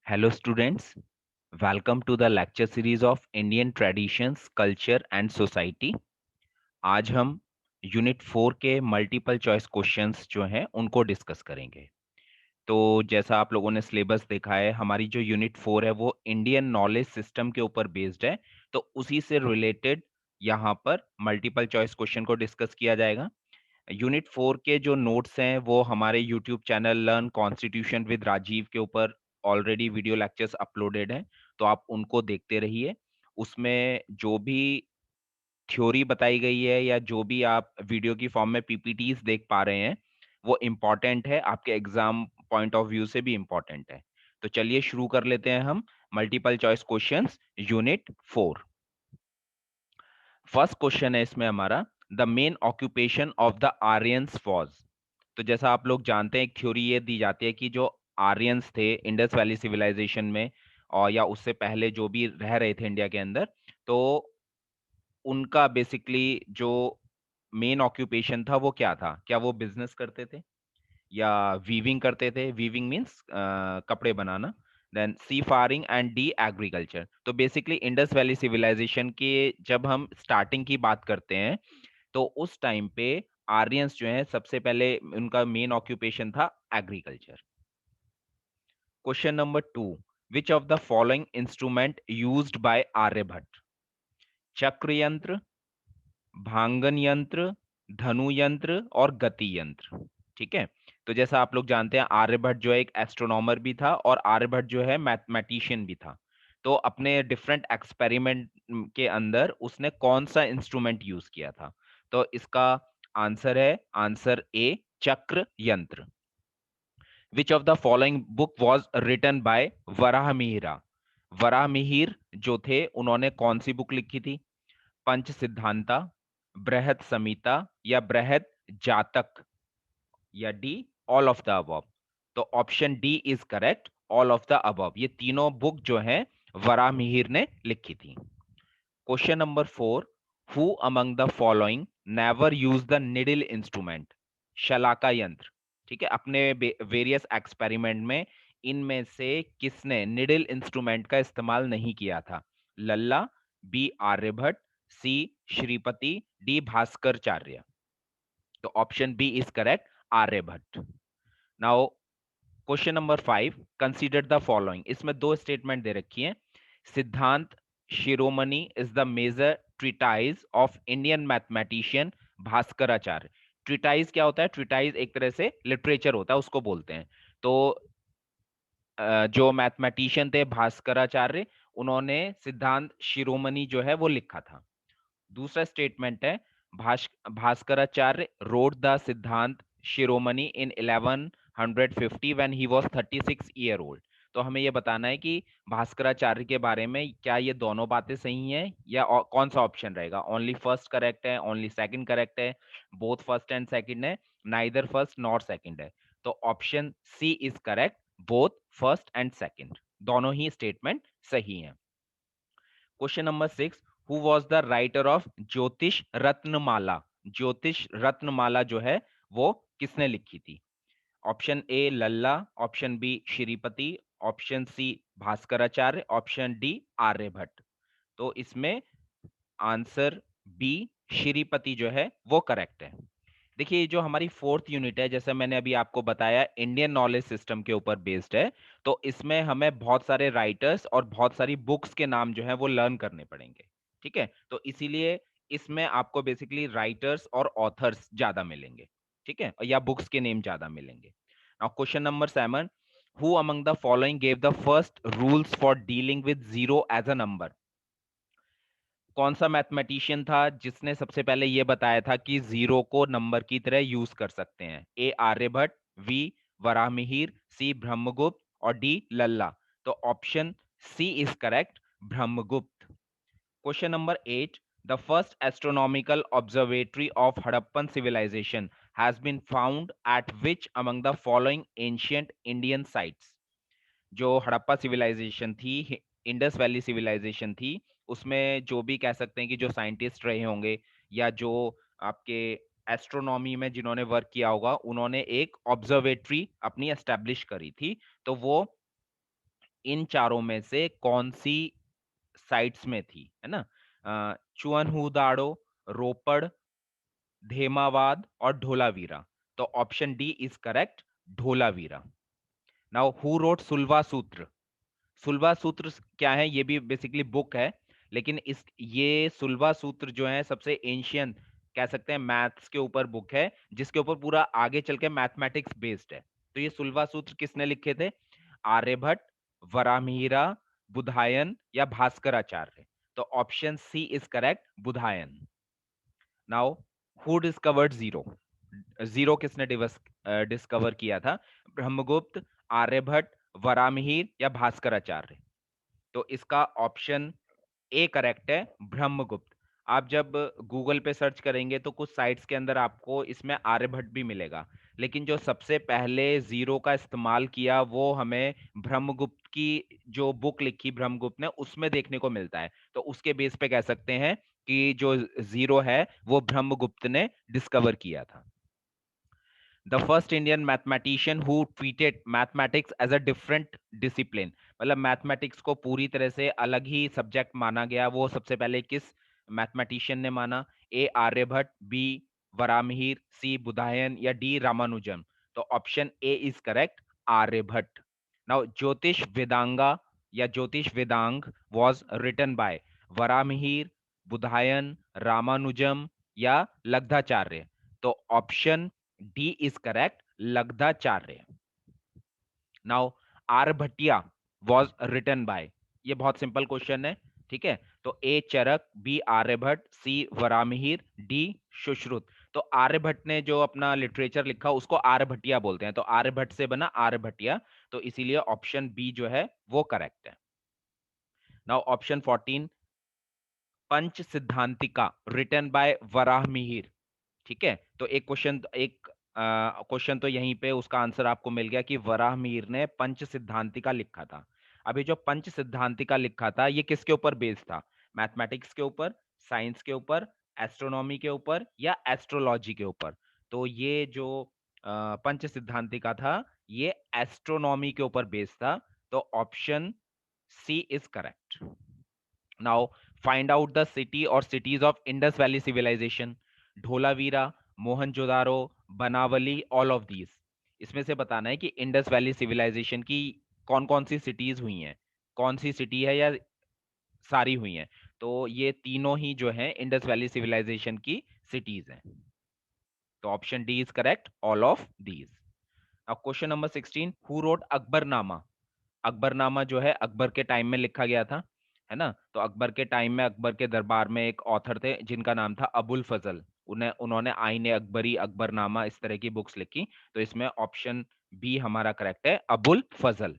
Hello students, welcome to the lecture series of Indian Traditions, Culture and Society। आज हम unit 4 के multiple choice questions जो हैं उनको डिस्कस करेंगे। तो जैसा आप लोगों ने सिलेबस देखा है, हमारी जो यूनिट 4 है वो इंडियन नॉलेज सिस्टम के ऊपर बेस्ड है। तो उसी से रिलेटेड यहाँ पर मल्टीपल चॉइस क्वेश्चन को डिस्कस किया जाएगा। यूनिट 4 के जो नोट्स हैं वो हमारे YouTube channel learn constitution with Rajiv के ऊपर ऑलरेडी वीडियो लेक्चर्स अपलोडेड हैं, तो आप उनको देखते रहिए। उसमें जो भी थ्योरी बताई गई है या जो भी आप वीडियो की फॉर्म में पीपीटीज देख पा रहे हैं वो इम्पॉर्टेंट है, आपके एग्जाम पॉइंट ऑफ व्यू से भी इम्पॉर्टेंट है। तो चलिए शुरू कर लेते हैं हम multiple choice questions unit 4। First question है इसमें हमारा, the main occupation of the Aryans was. तो जैसा आप लोग जानते हैं, एक थ्योरी ये दी जाती है कि जो आर्यंस थे इंडस वैली सिविलाइजेशन में और या उससे पहले जो भी रह रहे थे इंडिया के अंदर, तो उनका बेसिकली जो मेन ऑक्यूपेशन था वो क्या था? क्या वो बिजनेस करते थे या वीविंग करते थे? वीविंग मीन्स कपड़े बनाना। Then C farming and D agriculture. तो बेसिकली इंडस वैली सिविलाइजेशन के जब हम स्टार्टिंग की बात करते हैं तो उस टाइम पे आर्यंस जो हैं सबसे पहले उनका मेन ऑक्यूपेशन था agriculture. Question number 2, which of the following instrument used by Aryabhata? Chakra yantra, भांगन यंत्र, धनु यंत्र और गति यंत्र। ठीक है। तो जैसा आप लोग जानते हैं, आर्यभट्ट जो है एक एस्ट्रोनॉमर भी था और आर्यभट्ट जो है मैथमेटिशियन भी था। तो अपने डिफरेंट एक्सपेरिमेंट के अंदर उसने कौन सा इंस्ट्रूमेंट यूज किया था? तो इसका आंसर है आंसर ए, चक्र यंत्र। Which of the following book was written by Varahamihira? Varahamihira जो थे उन्होंने कौन सी बुक लिखी थी? पंच सिद्धांता, बृहद संहिता या बृहद जातक या D all of the above? तो option D is correct, all of the above. ये तीनों बुक जो हैं वराहमिहिर ने लिखी थी। Question number 4, who among the following never use the needle instrument? शलाका यंत्र। ठीक है, अपने वेरियस एक्सपेरिमेंट में इनमें से किसने निडल इंस्ट्रूमेंट का इस्तेमाल नहीं किया था? Lalla, B Aryabhata, C Shripati, D Bhaskaracharya. तो option B is correct, Aryabhata. Now question number 5, consider the following. इसमें दो स्टेटमेंट दे रखी है। Siddhanta Shiromani is the major treatise of Indian mathematician Bhaskaracharya. Treatise क्या होता है? ट्रीटाइज एक तरह से लिटरेचर होता है, उसको बोलते हैं। तो जो मैथमेटिशियन थे भास्कराचार्य, उन्होंने सिद्धांत शिरोमणि जो है वो लिखा था। दूसरा स्टेटमेंट है, भास्कराचार्य रोड द सिद्धांत शिरोमणि इन 1150 when he was 36 year old. तो हमें यह बताना है कि भास्कराचार्य के बारे में क्या ये दोनों बातें सही हैं या कौन सा ऑप्शन रहेगा? ओनली फर्स्ट करेक्ट है, ओनली सेकंड करेक्ट है, बोथ फर्स्ट एंड सेकंड है, नाइदर फर्स्ट नॉट सेकंड है? तो option C is correct, both first and second, दोनों ही स्टेटमेंट सही हैं। Question number 6, who was the writer of Jyotish Ratnamala? ज्योतिष रत्नमाला जो है वो किसने लिखी थी? Option A Lalla, option B Shripati, option C Bhaskaracharya, option D Aryabhata. तो इसमें आंसर बी श्रीपति जो है वो करेक्ट है। देखिए, ये जो हमारी फोर्थ यूनिट है, जैसे मैंने अभी आपको बताया, इंडियन नॉलेज सिस्टम के ऊपर बेस्ड है। तो इसमें हमें बहुत सारे राइटर्स और बहुत सारी बुक्स के नाम जो है वो लर्न करने पड़ेंगे। ठीक है, तो इसीलिए इसमें आपको बेसिकली राइटर्स और ऑथर्स ज्यादा मिलेंगे। ठीक है, या बुक्स के नेम ज्यादा मिलेंगे। Now question number 7, who among the following gave the first rules for dealing with zero as a number? कौन सा मैथमेटिशियन था जिसने सबसे पहले यह बताया था कि जीरो को नंबर की तरह यूज कर सकते हैं? A Aryabhata, B Varahamihira, C Brahmagupta और डी लल्ला। तो option C is correct, Brahmagupta. Question number 8, the first astronomical observatory of Harappan civilisation has been found at which among the following ancient Indian sites? जो हड़प्पा सिविलाइजेशन थी, इंडस वैली सिविलाइजेशन थी, उसमें जो भी कह सकते हैं कि जो साइंटिस्ट रहे होंगे या जो आपके एस्ट्रोनॉमी में जिन्होंने वर्क किया होगा, उन्होंने एक ऑब्जर्वेटरी अपनी एस्टेब्लिश करी थी। तो वो इन चारों में से कौन सी साइट्स में थी, है ना? चुअनहूदाड़ो, रोपड़, धेमावाद और ढोलावीरा। तो option D is correct, Dholavira. Now who wrote Sulva Sutra? Sulva सूत्र क्या है? ये भी बेसिकली बुक है, लेकिन इस ये सुलवा सूत्र जो है सबसे एंशियंट कह सकते हैं मैथ्स के ऊपर बुक है, जिसके ऊपर पूरा आगे चल के मैथमेटिक्स बेस्ड है। तो ये सुलवा सूत्र किसने लिखे थे? आर्यभट्ट, वराहमिहिरा, बुधायन या भास्कराचार्य। तो option C is correct, Baudhayana. Now who discovered zero? Zero किसने डिस्कवर किया था? ब्रह्मगुप्त, आर्यभट्ट, वराहमिहिर या भास्कराचार्य। तो इसका ऑप्शन ए करेक्ट है, ब्रह्मगुप्त। आप जब गूगल पे सर्च करेंगे तो कुछ साइट्स के अंदर आपको इसमें आर्यभट्ट भी मिलेगा, लेकिन जो सबसे पहले जीरो का इस्तेमाल किया वो हमें ब्रह्मगुप्त की जो बुक लिखी ब्रह्मगुप्त ने उसमें देखने को मिलता है। तो उसके बेस पे कह सकते हैं कि जो जीरो है वो ब्रह्मगुप्त ने डिस्कवर किया था। The first Indian mathematician who treated mathematics as a different discipline, मतलब मैथमेटिक्स को पूरी तरह से अलग ही सब्जेक्ट माना गया, वो सबसे पहले किस मैथमेटिशियन ने माना? A Aryabhata, B Varahamihira, C Baudhayana या डी रामानुजम। तो option A is correct, Aryabhata. Now Jyotisha Vedanga या Jyotisha Vedanga was written by Varahamihira, Baudhayana, Ramanujan या लब्धाचार्य। तो option D is correct, Labdhacharya. Now Aryabhatiya was written by, ये बहुत सिंपल क्वेश्चन है, ठीक है? तो A Charaka, B Aryabhata, C Varahamihira, D Sushruta. तो आर्यभट्ट ने जो अपना लिटरेचर लिखा उसको आर्यभट्टिया बोलते हैं, तो आर्यभट्ट से बना आर्यभट्टिया, तो इसीलिए ऑप्शन बी जो है वो करेक्ट है। Now option 14, Panch Siddhantika written by Varahamihira, ठीक है? तो एक क्वेश्चन तो यहीं पे उसका आंसर आपको मिल गया कि वराहमिहिर ने पंच सिद्धांतिका लिखा था। अभी जो पंच सिद्धांतिका लिखा था ये किसके ऊपर बेस्ड था? मैथमेटिक्स के ऊपर, साइंस के ऊपर, एस्ट्रोनॉमी के ऊपर या एस्ट्रोलॉजी के ऊपर? तो ये जो पंच सिद्धांतिका था ये एस्ट्रोनॉमी के ऊपर बेस्ड था, तो option C is correct. Now find out the city or cities of Indus valley civilisation. Dholavira, Mohenjodaro, Banawali, all of these. इसमें से बताना है कि इंडस वैली सिविलाइजेशन की कौन कौन सी सिटीज हुई हैं, कौन सी सिटी है या सारी हुई हैं। तो ये तीनों ही जो हैं इंडस वैली सिविलाइजेशन की सिटीज हैं। तो option D is correct, all of these. अब question number 16, who wrote Akbarnama? Akbarnama जो है अकबर के टाइम में लिखा गया था, है ना? तो अकबर के टाइम में अकबर के दरबार में एक ऑथर थे जिनका नाम था अबुल फजल। उन्होंने आईने अकबरी, अकबरनामा इस तरह की बुक्स लिखी। तो इसमें ऑप्शन बी हमारा करेक्ट है, अबुल फजल।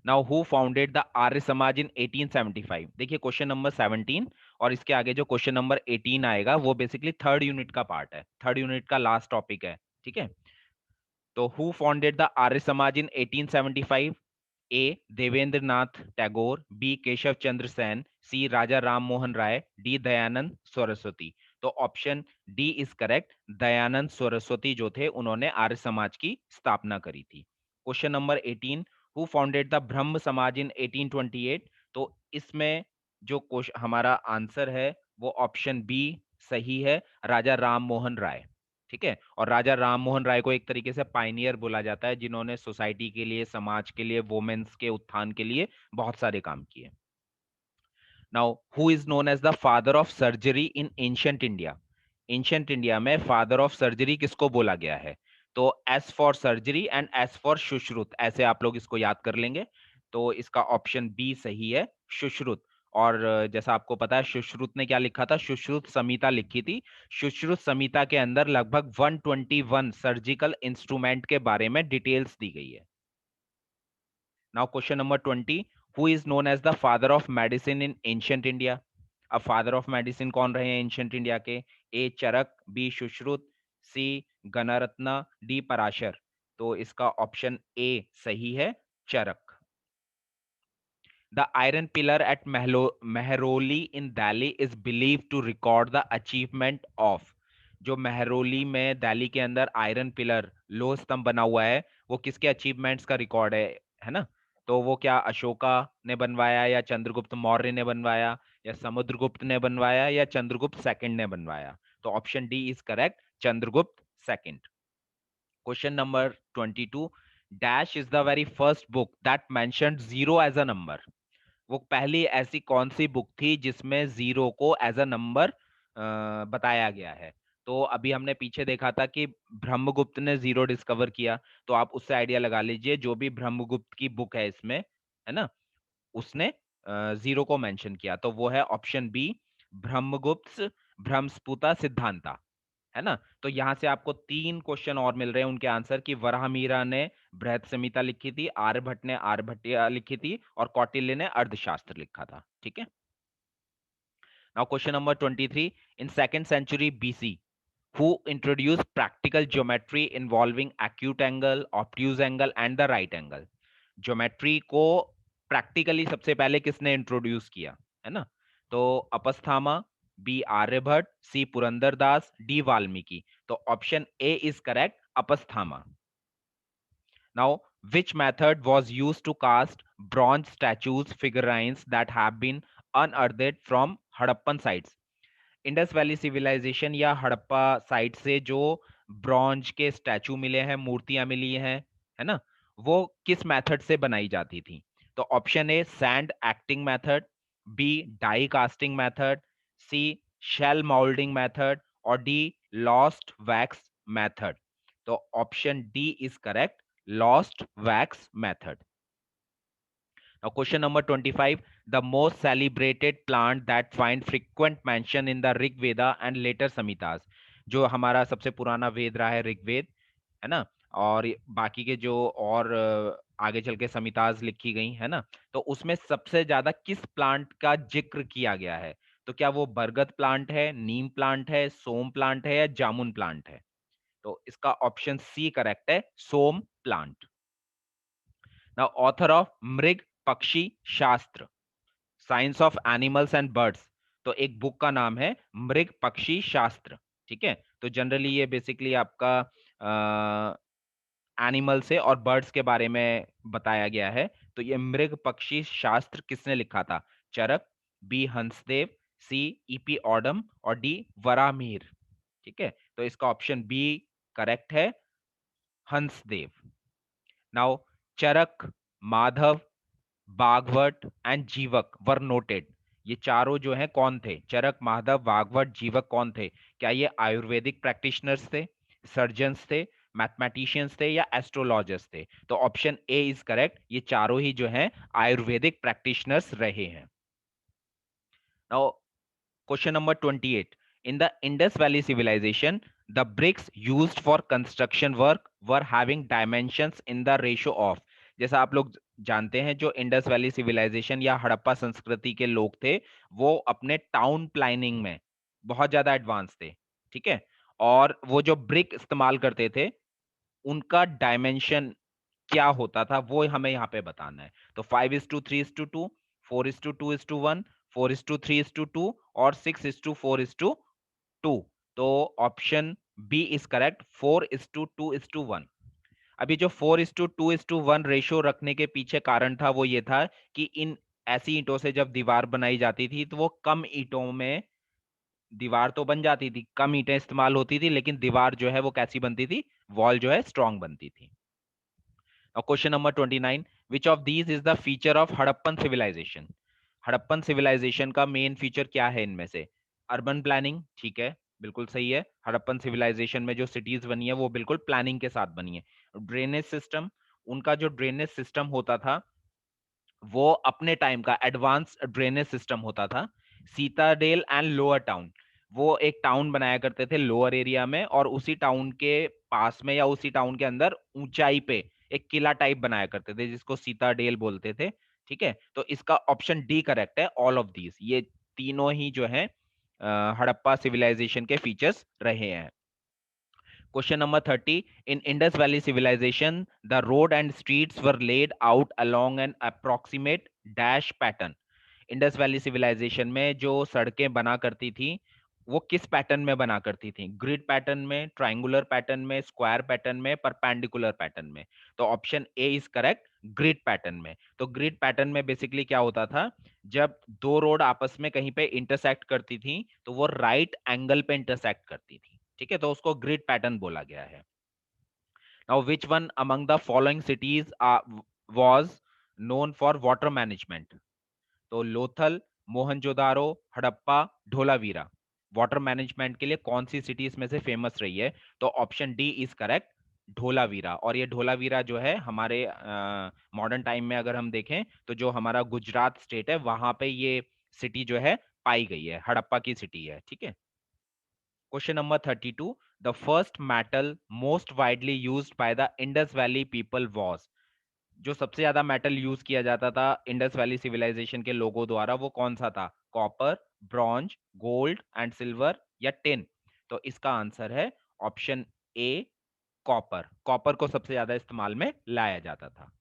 Now who founded the Arya Samaj इन 1875? देखिए क्वेश्चन नंबर 17 और इसके आगे जो क्वेश्चन नंबर 18 आएगा वो बेसिकली थर्ड यूनिट का पार्ट है, थर्ड यूनिट का लास्ट टॉपिक है, ठीक है? तो who founded the Arya Samaj in 1875? A Devendra Nath Tagore, B Keshav Chandra Sen, C Raja Ram Mohan Roy, D Dayanand Saraswati. तो option D is correct, Dayanand Saraswati जो थे उन्होंने आर्य समाज की स्थापना करी थी। Question number 18, who founded the ब्रह्म समाज इन 1828? तो इसमें जो क्वेश्चन हमारा आंसर है वो ऑप्शन बी सही है, राजा राम मोहन राय, ठीक है? और राजा राम मोहन राय को एक तरीके से पाइनियर बोला जाता है, जिन्होंने सोसाइटी के लिए, समाज के लिए, वुमेन्स के उत्थान के लिए बहुत सारे काम किए। Now who is known as the father of surgery in ancient India? Ancient India में फादर ऑफ सर्जरी किसको बोला गया है? तो S for surgery and S for Sushruta, ऐसे आप लोग इसको याद कर लेंगे। तो इसका ऑप्शन बी सही है, सुश्रुत। और जैसा आपको पता है सुश्रुत ने क्या लिखा था? सुश्रुत संहिता लिखी थी। सुश्रुत संहिता के अंदर लगभग 121 सर्जिकल इंस्ट्रूमेंट के बारे में डिटेल्स दी गई है। Now question number 20, who is known as the father of medicine in ancient India? अब फादर ऑफ मेडिसिन कौन रहे हैं एंशियंट इंडिया के? A Charaka, B Sushruta, C Ganaratna, D Parashara. तो इसका ऑप्शन ए सही है, Charaka. The iron pillar at Mehrauli in Delhi is believe to record the achievement of. जो मेहरोली में दिल्ली के अंदर आयरन पिलर लोह स्तंभ बना हुआ है वो किसके अचीवमेंट्स का रिकॉर्ड है ना? तो वो क्या अशोका ने बनवाया, या चंद्रगुप्त मौर्य ने बनवाया, या समुद्रगुप्त ने बनवाया, या चंद्रगुप्त सेकंड ने बनवाया? तो option D is correct, Chandragupta second. Question number 22, dash is the very first book that mentioned zero as a number. वो पहली ऐसी कौन सी बुक थी जिसमें जीरो को एज अ नंबर बताया गया है? तो अभी हमने पीछे देखा था कि ब्रह्मगुप्त ने जीरो डिस्कवर किया, तो आप उससे आइडिया लगा लीजिए, जो भी ब्रह्मगुप्त की बुक है इसमें, है ना, उसने जीरो को मेंशन किया, तो वो है ऑप्शन बी, ब्रह्मगुप्त ब्रह्मस्पुता सिद्धांता, है ना। तो यहां से आपको 3 क्वेश्चन और मिल रहे हैं उनके आंसर, कि वराहमीरा ने बृहत संहिता लिखी थी, आर्यभट्ट ने आर्यभट्टिया लिखी थी, और कौटिल्य ने अर्थशास्त्र लिखा था। ठीक है। Now question number 23, in second century BC, who introduced practical geometry involving acute angle, obtuse angle and the right angle? Geometry को प्रैक्टिकली सबसे पहले किसने इंट्रोड्यूस किया, है ना? तो Apastamba, B Aryabhata, C Purandaradasa, D Valmiki. तो option A is correct, Apastamba. Now, which method was used to cast bronze statues figurines that have been unearthed from Harappan sites? Indus valley civilisation या हड़प्पा साइट से जो ब्रॉन्ज के स्टैचू मिले हैं, मूर्तियां मिली हैं, है ना, वो किस मेथड से बनाई जाती थी? तो option A sand casting method, B die casting method, C shell moulding method, और डी लॉस्ट वैक्स मेथड। तो option D is correct, lost wax method. Now, question number 25, the most celebrated plant that find frequent mention in the Rig Veda and later Samhitas, जो हमारा सबसे पुराना वेद रहा है ऋग्वेद, है ना, और बाकी के जो और आगे चल के संहिताज लिखी गई है ना, तो उसमें सबसे ज्यादा किस प्लांट का जिक्र किया गया है? तो क्या वो बरगद प्लांट है, नीम प्लांट है, सोम प्लांट है, या जामुन प्लांट है? तो इसका ऑप्शन सी करेक्ट है, सोम प्लांट। नाउ ऑथर ऑफ मृग पक्षी शास्त्र, science of animals and birds, तो एक बुक का नाम है मृग पक्षी शास्त्र। ठीक है, तो जनरली ये बेसिकली आपका एनिमल से और बर्ड्स के बारे में बताया गया है। तो ये मृग पक्षी शास्त्र किसने लिखा था? चरक, बी हंसदेव, सी ईपी ऑडम, और डी वरामीर। ठीक है, तो इसका ऑप्शन बी करेक्ट है, Hansdev. Now Charak, Madhav, Bhagwat and Jivak were noted, ये चारों जो हैं कौन थे? चरक, माधव, भागवत, जीवक कौन थे? क्या ये आयुर्वेदिक प्रैक्टिशनर्स थे, सर्जन्स थे, मैथमेटिशियंस थे, या एस्ट्रोलॉजर्स थे? तो ऑप्शन ए इज करेक्ट, ये चारों ही जो हैं आयुर्वेदिक प्रैक्टिशनर्स रहे हैं। Now question number 28, in the Indus valley civilisation the bricks used for construction work were having dimensions in the ratio of, जैसा आप लोग जानते हैं, जो इंडस वैली सिविलाइजेशन या हड़प्पा संस्कृति के लोग थे, वो अपने टाउन प्लानिंग में बहुत ज्यादा एडवांस थे। ठीक है, और वो जो ब्रिक इस्तेमाल करते थे, उनका डायमेंशन क्या होता था, वो हमें यहाँ पे बताना है। तो 5:3:2, 4:2:1, 4:3:2, और 6:4:2। तो ऑप्शन बी इज करेक्ट, 4:2:1। अभी जो 4:2:1 रेशियो रखने के पीछे कारण था, वो ये था कि इन ऐसी ईंटों से जब दीवार बनाई जाती थी, तो वो कम ईंटों में दीवार तो बन जाती थी, कम ईंटें इस्तेमाल होती थी, लेकिन दीवार जो है वो कैसी बनती थी? वॉल जो है स्ट्रांग बनती थी। Now question number 29, which of these is the feature of Harappan civilisation? Harappan civilisation का मेन फीचर क्या है इनमें से? अर्बन प्लानिंग, ठीक है, बिल्कुल सही है। हड़प्पन सिविलाइजेशन में जो सिटीज बनी है वो बिल्कुल प्लानिंग के साथ बनी है। ड्रेनेज सिस्टम, उनका जो ड्रेनेज सिस्टम होता था, वो अपने टाइम का एडवांस ड्रेनेज सिस्टम होता था। सीताडेल एंड लोअर टाउन, वो एक टाउन बनाया करते थे लोअर एरिया में, और उसी टाउन के पास में या उसी टाउन के अंदर ऊंचाई पे एक किला टाइप बनाया करते थे, जिसको सीताडेल बोलते थे। ठीक है, तो इसका ऑप्शन डी करेक्ट है, ऑल ऑफ दीज, ये तीनों ही जो है हड़प्पा सिविलाइजेशन के फीचर्स रहे हैं। Question number 30. In Indus Valley civilization, the road and streets were laid out along an approximate dash pattern. Indus valley civilisation में जो सड़कें बना करती थी, वो किस पैटर्न में बना करती थी? ग्रिड पैटर्न में, ट्रायंगुलर पैटर्न में, स्क्वायर पैटर्न में, परपेंडिकुलर पैटर्न में? तो option A is correct, grid pattern में। तो ग्रिड पैटर्न में बेसिकली क्या होता था, जब दो रोड आपस में कहीं पे इंटरसेक्ट करती थी तो वो राइट एंगल पे इंटरसेक्ट करती थी, ठीक है, तो उसको ग्रिड पैटर्न बोला गया है। Now which one among the following cities was known for water management? तो लोथल, मोहनजोदारो, हड़प्पा, धोलावीरा, वाटर मैनेजमेंट के लिए कौन सी सिटी इसमें से फेमस रही है? तो option D is correct, Dholavira. और ये धोलावीरा जो है हमारे मॉडर्न टाइम में अगर हम देखें तो जो हमारा गुजरात स्टेट है वहां पे ये सिटी जो है पाई गई है, हड़प्पा की सिटी है, ठीक है। Question number 32, the first metal most widely used by the Indus valley people was? जो सबसे ज्यादा मेटल यूज किया जाता था इंडस वैली सिविलाइजेशन के लोगों द्वारा वो कौन सा था? Copper, bronze, gold and silver या टिन? तो इसका आंसर है ऑप्शन ए, कॉपर। कॉपर को सबसे ज्यादा इस्तेमाल में लाया जाता था।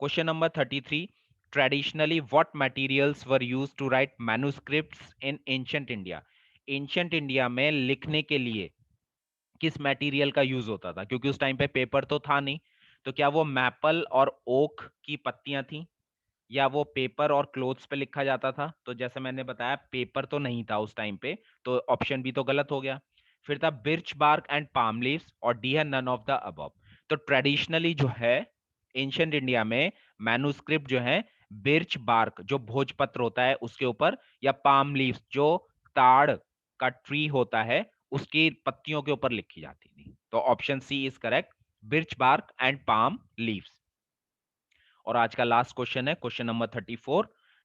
Question number 33, traditionally what materials were used to write manuscripts in ancient India? Ancient India में लिखने के लिए किस मटेरियल का यूज होता था? क्योंकि उस टाइम पे पेपर तो था नहीं, तो क्या वो मैपल और ओक की पत्तियां थी, या वो पेपर और क्लोथ्स पे लिखा जाता था? तो जैसे मैंने बताया पेपर तो नहीं था उस टाइम पे, तो ऑप्शन बी तो गलत हो गया। फिर था birch bark and palm leaves, और डी है नन ऑफ द अबव। तो ट्रेडिशनली जो है एंशियंट इंडिया में मैन्युस्क्रिप्ट जो है बिर्च बार्क जो भोजपत्र होता है उसके ऊपर, या पाम लीव्स जो ताड़ का ट्री होता है उसकी पत्तियों के ऊपर लिखी जाती थी। तो option C is correct, birch bark and palm leaves. और आज का लास्ट क्वेश्चन है question number 34,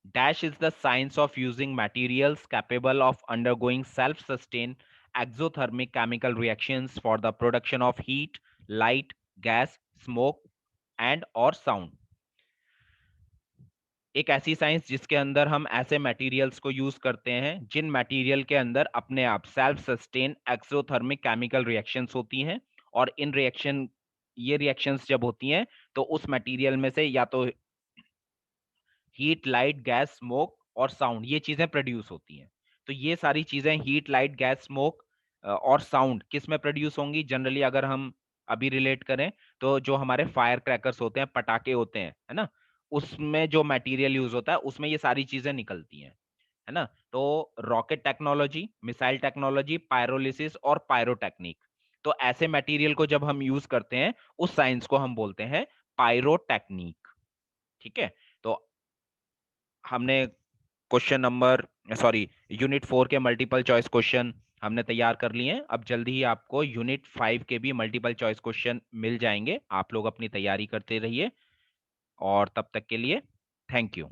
dash is the science of using materials capable of undergoing self sustain exothermic chemical reactions for the production of heat, light, gas, smoke and और sound? एक ऐसी science जिसके अंदर हम ऐसे मटेरियल्स को use करते हैं जिन मटेरियल के अंदर अपने आप self sustain exothermic chemical reactions होती हैं, और इन रिएक्शन ये रिएक्शंस जब होती हैं तो उस मटेरियल में से या तो हीट, लाइट, गैस, स्मोक और साउंड, ये चीजें प्रोड्यूस होती हैं। तो ये सारी चीजें हीट, लाइट, गैस, स्मोक और साउंड किस में प्रोड्यूस होंगी? जनरली अगर हम अभी रिलेट करें तो जो हमारे फायर क्रैकर्स होते हैं, पटाखे होते हैं, है ना, उसमें जो मटेरियल यूज होता है उसमें ये सारी चीजें निकलती हैं, है ना। तो rocket technology, missile technology, pyrolysis और पायरोटेक्निक, तो ऐसे मटेरियल को जब हम यूज करते हैं उस साइंस को हम बोलते हैं पायरोटेक्निक, ठीक है। तो हमने क्वेश्चन नंबर सॉरी यूनिट 4 के मल्टीपल चॉइस क्वेश्चन हमने तैयार कर लिए हैं। अब जल्दी ही आपको यूनिट 5 के भी मल्टीपल चॉइस क्वेश्चन मिल जाएंगे। आप लोग अपनी तैयारी करते रहिए, और तब तक के लिए थैंक यू।